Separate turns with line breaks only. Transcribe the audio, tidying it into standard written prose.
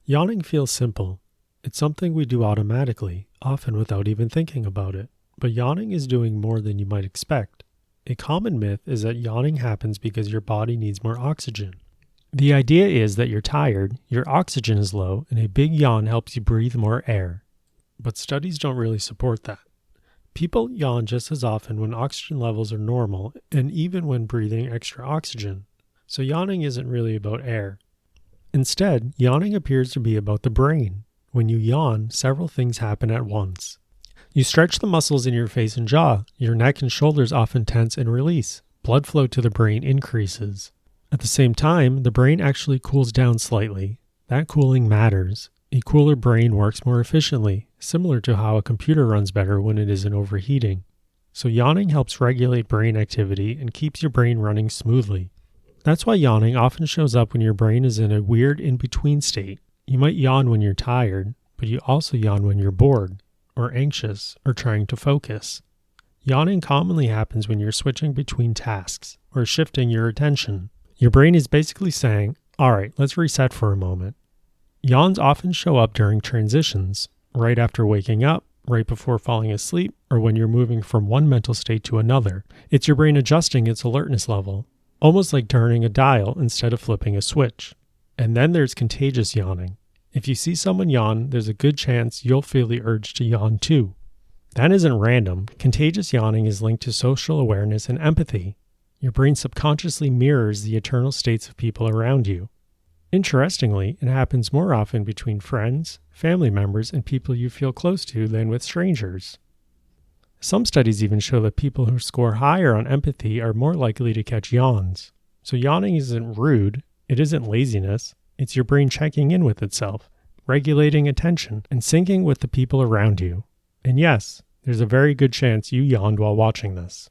Yawning feels simple. It's something we do automatically, often without even thinking about it. But yawning is doing more than you might expect. A common myth is that yawning happens because your body needs more oxygen. The idea is that you're tired, your oxygen is low, and a big yawn helps you breathe more air. But studies don't really support that. People yawn just as often when oxygen levels are normal and even when breathing extra oxygen. So yawning isn't really about air. Instead, yawning appears to be about the brain. When you yawn, several things happen at once. You stretch the muscles in your face and jaw. Your neck and shoulders often tense and release. Blood flow to the brain increases. At the same time, the brain actually cools down slightly. That cooling matters. A cooler brain works more efficiently, similar to how a computer runs better when it isn't overheating. So yawning helps regulate brain activity and keeps your brain running smoothly. That's why yawning often shows up when your brain is in a weird in-between state. You might yawn when you're tired, but you also yawn when you're bored, or anxious, or trying to focus. Yawning commonly happens when you're switching between tasks, or shifting your attention. Your brain is basically saying, alright, let's reset for a moment. Yawns often show up during transitions, right after waking up, right before falling asleep, or when you're moving from one mental state to another. It's your brain adjusting its alertness level, almost like turning a dial instead of flipping a switch. And then there's contagious yawning. If you see someone yawn, there's a good chance you'll feel the urge to yawn too. That isn't random. Contagious yawning is linked to social awareness and empathy. Your brain subconsciously mirrors the eternal states of people around you. Interestingly, it happens more often between friends, family members, and people you feel close to than with strangers. Some studies even show that people who score higher on empathy are more likely to catch yawns. So yawning isn't rude, it isn't laziness, it's your brain checking in with itself, regulating attention, and syncing with the people around you. And yes, there's a very good chance you yawned while watching this.